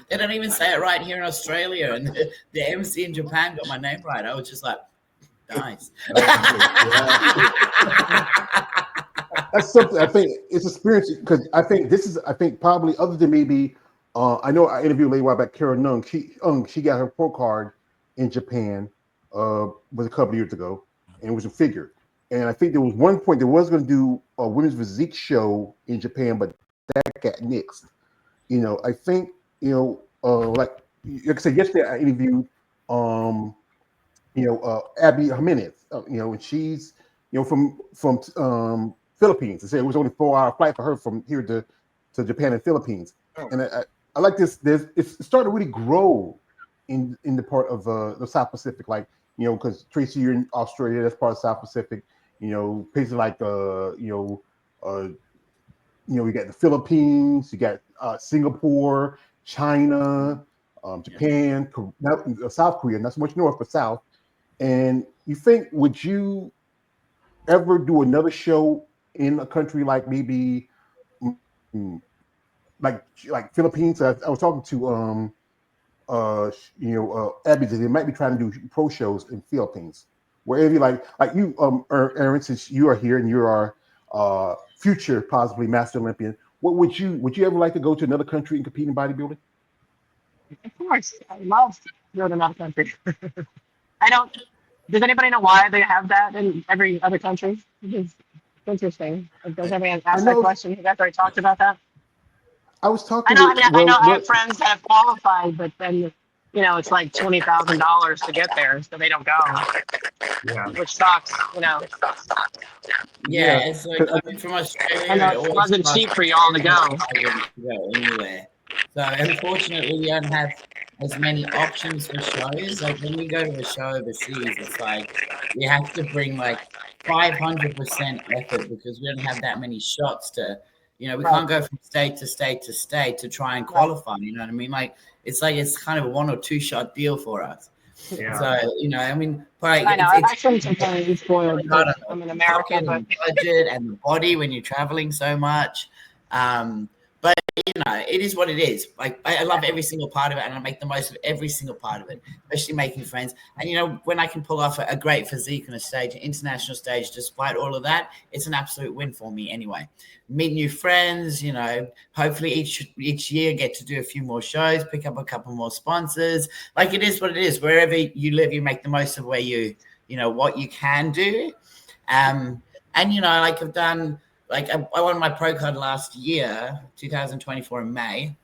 They don't even say it right here in Australia, and the MC in Japan got my name right. I was just like, nice. That's something I think it's experience because I think probably other than maybe I know I interviewed a lady a while back, Kara Nung. She got her pro card in Japan was a couple of years ago, and it was a figure. And I think there was one point they was going to do a women's physique show in Japan, but that got nixed. I think like I said yesterday, I interviewed Abby Jimenez, and she's from Philippines. They said it was only a 4-hour flight for her from here to Japan and Philippines. Oh. And I like this. It's starting to really grow in the part of the South Pacific, like because Tracy, you're in Australia, that's part of South Pacific. Places like you got the Philippines, you got Singapore, China, Japan, South Korea, not so much north but south. And you think, would you ever do another show in a country like maybe like Philippines? I was talking to Abby, they might be trying to do pro shows in Philippines, wherever you like you, Aaron, since you are here and you are future possibly Master Olympian. What would you ever like to go to another country and compete in bodybuilding? Of course, I love to go to another country. I don't. Does anybody know why they have that in every other country? It's interesting. Does anybody ask that question? You guys already talked about that. I was talking. I know. I have friends that have qualified, but then it's like $20,000 to get there, so they don't go. Yeah. Which sucks. Yeah, it's like from Australia. I know it wasn't cheap for y'all to go. Go anywhere. So unfortunately, we don't have as many options for shows. Like when we go to a show overseas, it's like we have to bring like 500% effort because we don't have that many shots to. We can't go from state to state to state to try and qualify. You know what I mean? Like it's kind of a 1 or 2 shot deal for us. Yeah. So but I know. I shouldn't complain. It's spoiled. I'm in America, but budget and the body when you're traveling so much. But it is what it is. Like I love every single part of it, and I make the most of every single part of it, especially making friends. And when I can pull off a great physique on a stage, an international stage, despite all of that, it's an absolute win for me anyway. Meet new friends, hopefully each year get to do a few more shows, pick up a couple more sponsors. Like it is what it is. Wherever you live, you make the most of where what you can do. And like I've done. Like I won my pro card last year, 2024 in May.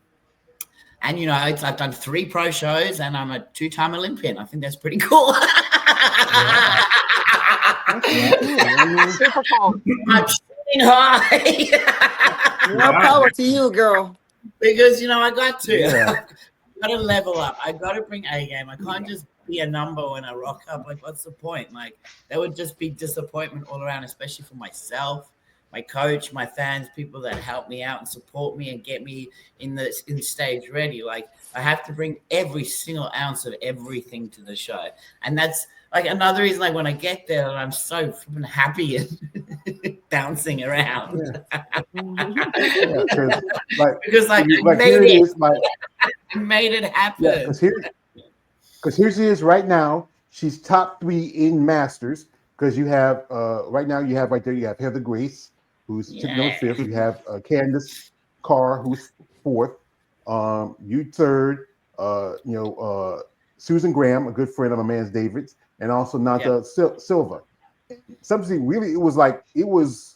And, I've done 3 pro shows and I'm a 2-time Olympian. I think that's pretty cool. super cool. I'm shooting high. More power to you, girl. Because, I got to. Yeah. I got to level up. I got to bring A game. I can't just be a number when I rock up. Like, what's the point? Like, that would just be disappointment all around, especially for myself. My coach, my fans, people that help me out and support me and get me in stage ready. Like I have to bring every single ounce of everything to the show. And that's like another reason, like when I get there, I'm so flipping happy and bouncing around. Because I made it happen. Yeah, because here she is right now. She's top 3 in Masters because you have right now you have Heather Grace, who's tipping on 5th. You have Candace Carr, who's 4th. You 3rd. Susan Graham, a good friend of my man's David's, and also Nanta Silva. Something really, it was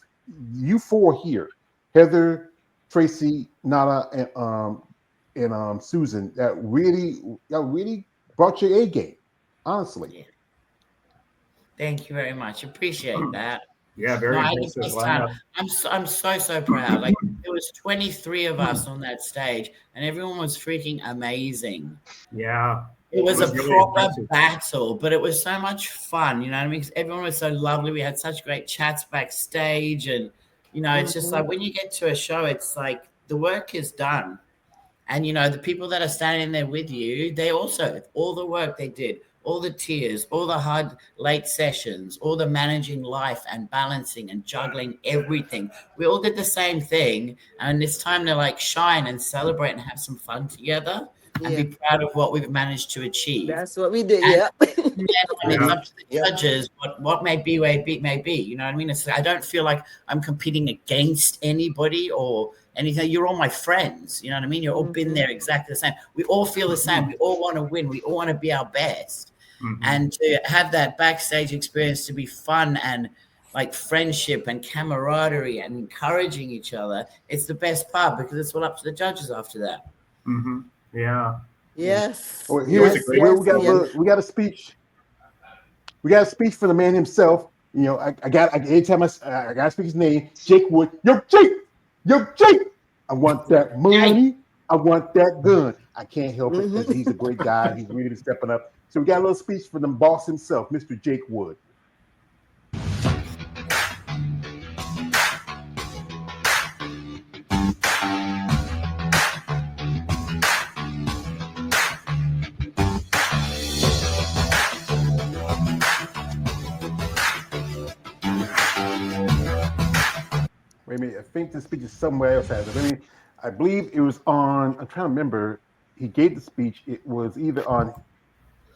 you 4 here: Heather, Tracy, Nata, and Susan. That really brought your A game, honestly. Yeah. Thank you very much. Appreciate that. Yeah, very impressive. I'm so proud. Like it was 23 of us on that stage, and everyone was freaking amazing. Yeah. It was a really proper impressive. battle, but it was so much fun. You know what I mean? Everyone was so lovely. We had such great chats backstage, and it's just like when you get to a show, it's like the work is done. And, the people that are standing there with you, they also, all the work they did, all the tears, all the hard late sessions, all the managing life and balancing and juggling everything. We all did the same thing. And it's time to like shine and celebrate and have some fun together and be proud of what we've managed to achieve. That's what we did. And Yeah. then when it's up to the judges, what may be, may be. You know what I mean? I don't feel like I'm competing against anybody or anything. You're all my friends. You know what I mean? You've all been there exactly the same. We all feel the same. We all want to win. We all want to be our best. And to have that backstage experience to be fun and like friendship and camaraderie and encouraging each other, it's the best part because it's all up to the judges after that. Yeah. Yes. Well, we got a speech. We got a speech for the man himself. Anytime I got to speak his name, Jake Wood. Yo, Jake. I want that money. I want that gun. I can't help it because he's a great guy. He's really stepping up. So we got a little speech from the boss himself, Mr. Jake Wood. Wait a minute, I think the speech is somewhere else. I believe it was on, I'm trying to remember, he gave the speech. It was either on,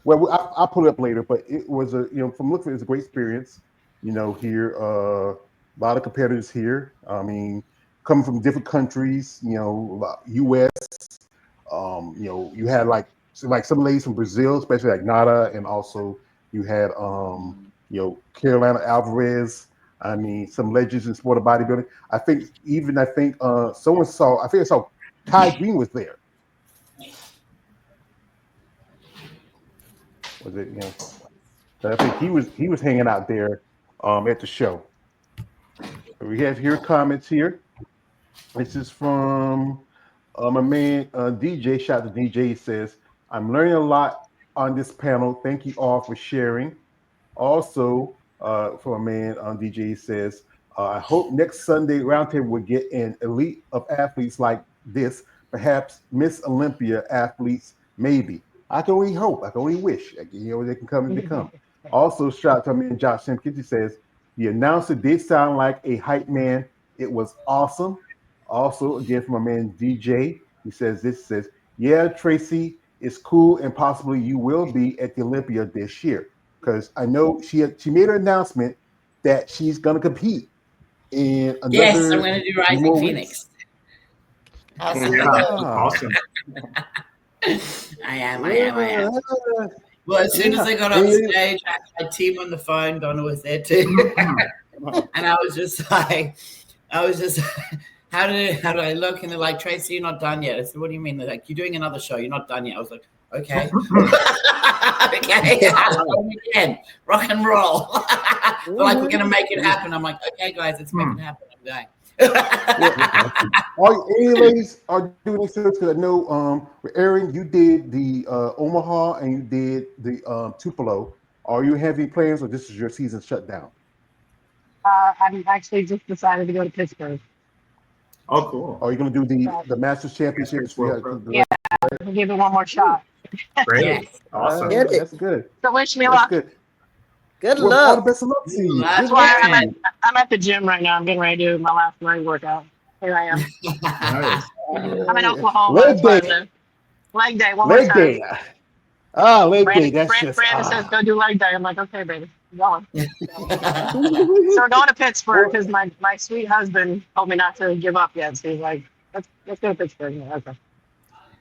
well, I'll pull it up later, but it was from looking at it, was a great experience. Here, a lot of competitors here. I mean, coming from different countries, U.S., you had like some ladies from Brazil, especially like Nada, and also you had, Carolina Alvarez. I mean, some legends in sport of bodybuilding. I think someone saw, I saw Ty Green was there. Was it, So I think he was hanging out there at the show. We have here comments here. This is from my man DJ. Shout out to DJ. He says, I'm learning a lot on this panel. Thank you all for sharing. Also, for a man on DJ says, I hope next Sunday Roundtable will get an elite of athletes like this, perhaps Miss Olympia athletes, maybe. I can only hope. I can only wish. They can come and become. Also, shout out to my man Josh Simpkins. He says, the announcer did sound like a hype man. It was awesome. Also, again, from my man DJ, he says, yeah, Tracy, it's cool and possibly you will be at the Olympia this year. Because I know she made an announcement that she's going to compete in another. Yes, I'm going to do Rising Phoenix. Awesome. I am. Well, as soon as I got on stage, I had my team on the phone. Donna was there too. And I was just like, how do I look? And they're like, Tracy, you're not done yet. I said, what do you mean? They're like, you're doing another show. You're not done yet. I was like, okay. Okay, again, rock and roll. They're like, we're gonna make it happen. I'm like, okay, guys, let's make it happen. I'm going. Any ladies are doing this because I know, Erin, you did the Omaha and you did the Tupelo. Are you having plans, or this is your season shut down? I'm actually just decided to go to Pittsburgh. Oh, cool. Are you going to do the Masters Championships? Yeah, I'll give it one more shot. Great. Awesome. That's good. So wish me luck. Good. Good All luck. the best of luck to you. That's why I'm at the gym right now. I'm getting ready to do my last leg workout. Here I am. Nice. I'm in Oklahoma. Leg day. Leg day. One more time. Leg day. That's just. Brandon says go do leg day. I'm like, okay, baby. I'm going. So we're going to Pittsburgh because my sweet husband told me not to give up yet. So he's like, let's go to Pittsburgh. Yeah, okay.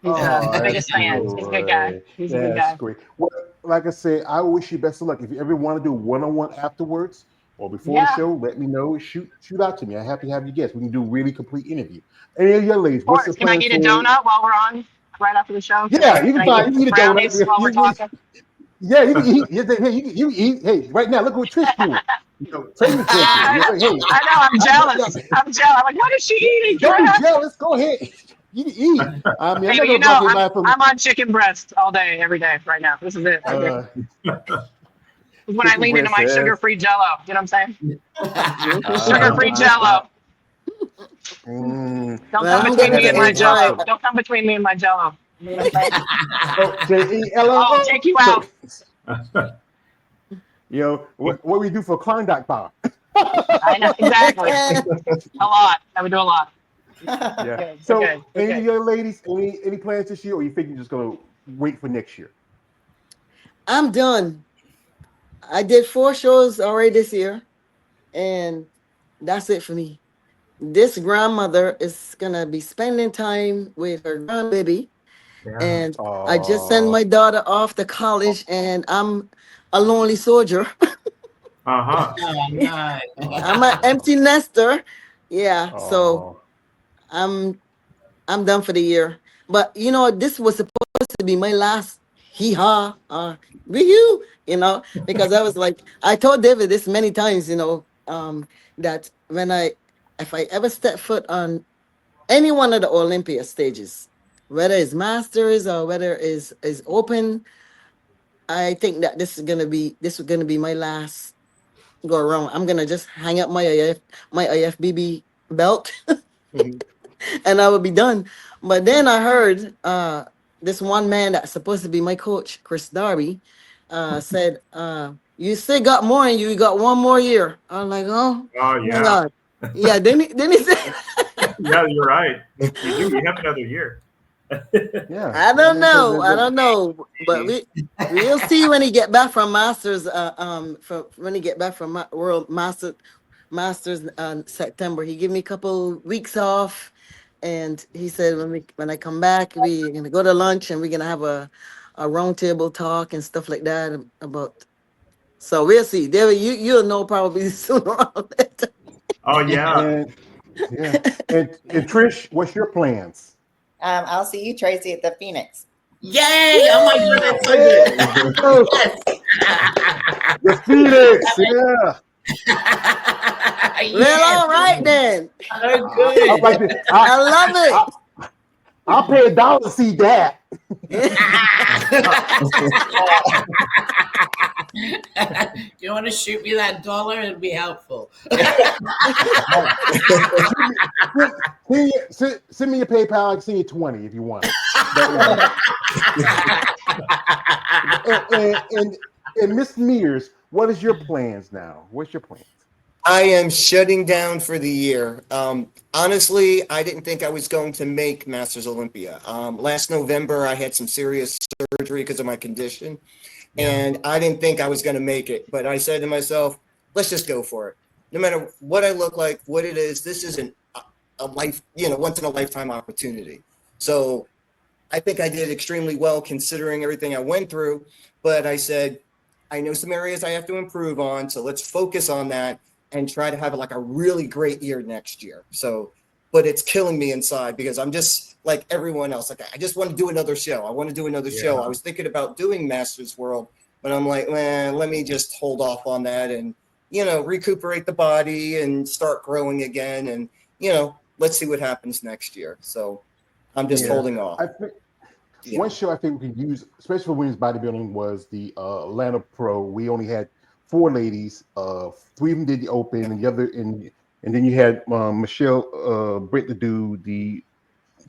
He's the biggest fan. He's a good guy. He's a good guy. That's great. Well, like I said, I wish you best of luck. If you ever want to do one-on-one afterwards or before the show, let me know. Shoot out to me. I'm happy to have you guests. We can do really complete interview. Any of your ladies, what's the Can I get a donut while we're on right after the show? Yeah, you can eat a donut while we're talking. Yeah, you can eat. You can eat. Hey, right now, look what Trish doing. Training center. I know. Hey, I know. I'm jealous. I'm jealous. I'm like, what is she eating, don't be Chris? jealous. Go ahead. You can eat. I mean, I'm Hey, not but gonna block your I'm life from. I'm on chicken breast all day, every day, right now. This is it. Right here. When I Chicken lean into breast my ass. sugar-free Jello. You know what I'm saying? Sugar-free Uh, uh, Jello. mm, Don't Well, come I'm between gonna me and my enjoy. Jello. Don't come between me and my Jello. You know what I'm saying? oh, J-E-L-L. I'll take you So, out. what we do for Klondike bar. I know exactly. A lot. I would do a lot. Yeah. Good. So, Okay. any Okay. young ladies, any plans this year, or you think you're just gonna wait for next year? I'm done. I did 4 shows already this year, and that's it for me. This grandmother is gonna be spending time with her grandbaby, Yeah. and I just sent Oh, my daughter off to college, and I'm a lonely soldier. Uh-huh. Oh no. I'm an empty nester. Yeah, so oh, I'm I'm done for the year. But this was supposed to be my last hee haw with because I was like, I told David this many times, that if I ever step foot on any one of the Olympia stages, whether it's Masters or whether is Open, I think that this is gonna be my last go around. I'm gonna just hang up my IFBB belt Mhm. and I would be done. But then I heard this one man that's supposed to be my coach, Chris Darby, said, "You still got more in you. You got one more year." I'm like, "Oh Oh my yeah. God." Yeah, then he said, Yeah, you're right. You do. You have another year. yeah. I I don't mean, know. I don't know. But we'll see when he get back from Masters, from when he get back from World Masters September. He gave me a couple weeks off, and he said when I come back, we're gonna go to lunch and we're gonna have a round table talk and stuff like that about. So we'll see. David, you'll know probably sooner or later. Oh yeah. and yeah, and Trish, what's your plans? I'll see you, Tracy, at the Phoenix. Yay! Oh my god, that's so Hey, good. the Phoenix, yeah. Well, Yes. all right then. So I good. like it. I love I'll pay $1 to see that. it. Do you want to shoot me that $1? It'd be helpful. Send me your PayPal. I can send you 20 if you want. And Miss Mears, what is your plans now? What's your plans? I am shutting down for the year. Honestly, I didn't think I was going to make Masters Olympia. Last November, I had some serious surgery because of my condition, and I didn't think I was going to make it. But I said to myself, let's just go for it. No matter what I look like, what it is, this isn't a life, once in a lifetime opportunity. So I think I did extremely well considering everything I went through. But I said, I know some areas I have to improve on. So let's focus on that and try to have like a really great year next year. So, but it's killing me inside because I'm just like everyone else. Like, I just want to do another show. I want to do another show. I was thinking about doing Masters World, but I'm like, man, let me just hold off on that and, recuperate the body and start growing again. And, let's see what happens next year. So I'm just holding off. I think one show I think we could use, especially for women's bodybuilding, was the Atlanta Pro. We only had 4 ladies. 3 of them did the Open, and the other, and then you had Michelle Britt to do the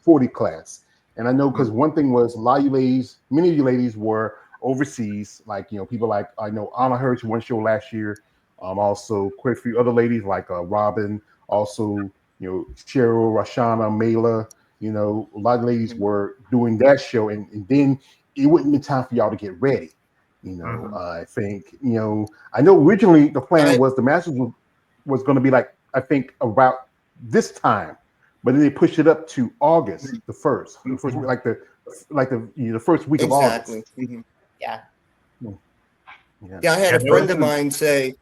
40 class. And I know because one thing was a lot of you ladies, many of you ladies were overseas. Like people like I know Anna Hirsch one show last year. Also quite a few other ladies like Robin. Also Cheryl, Rashana, Mela. A lot of ladies were doing that show, and then it wouldn't be time for y'all to get ready. I think, I know originally the plan was the Masters was going to be like, I think about this time, but then they pushed it up to August the first like the first week of August. Exactly. Yeah. Yeah, I had a friend of mine say,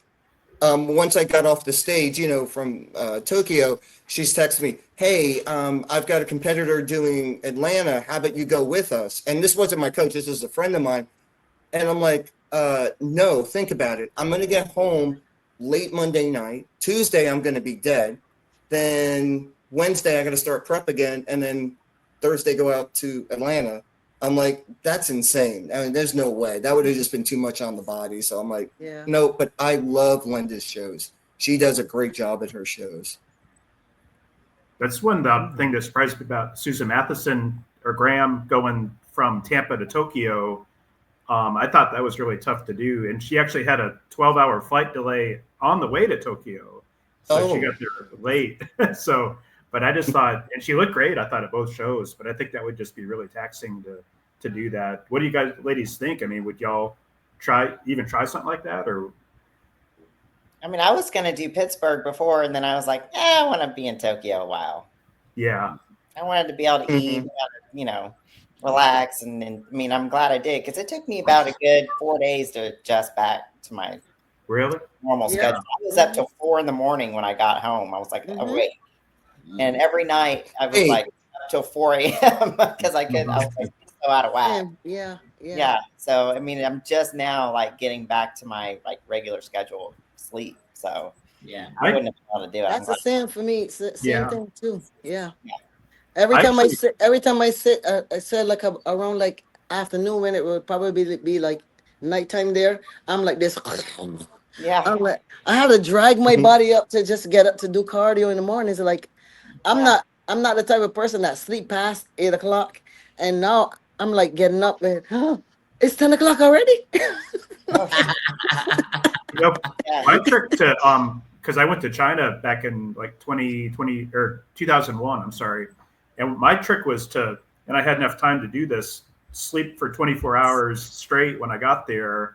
once I got off the stage, from Tokyo, she's texted me, hey, I've got a competitor doing Atlanta. How about you go with us? And this wasn't my coach. This is a friend of mine. And I'm like, no, think about it. I'm going to get home late Monday night. Tuesday, I'm going to be dead. Then Wednesday, I got to start prep again. And then Thursday, go out to Atlanta. I'm like, that's insane. I mean, there's no way. That would have just been too much on the body. So I'm like, Yeah. no, but I love Linda's shows. She does a great job at her shows. That's one thing that surprised me about Susan Matheson or Graham going from Tampa to Tokyo. I thought that was really tough to do. And she actually had a 12-hour flight delay on the way to Tokyo. So she got there late. So, but I just thought, and she looked great, I thought, at both shows, but I think that would just be really taxing to do that. What do you guys, ladies, think? I mean, would y'all try something like that? Or I mean, I was going to do Pittsburgh before, and then I was like, I want to be in Tokyo a while. Yeah. I wanted to be able to eat, you know, relax. And I mean, I'm glad I did, because it took me about a good 4 days to adjust back to my normal schedule. I was up till 4 a.m. when I got home. I was like, awake. And every night I was like up till 4 a.m. because I was like so out of whack. Yeah. So, I mean, I'm just now like getting back to my like regular schedule of sleep. So yeah, I wouldn't have been able to do it. That's the same for me. It's the same thing too. Yeah. Every time I sit, I said like around like afternoon when it would probably be like nighttime there. I'm like this. Yeah. I'm like, I have to drag my body up to just get up to do cardio in the mornings. Like, I'm not the type of person that sleep past 8 o'clock. And now I'm like getting up and it's 10 o'clock already. My trick to because I went to China back in like 2020 or 2001. I'm sorry, and my trick was and I had enough time to do this, sleep for 24 hours straight when I got there,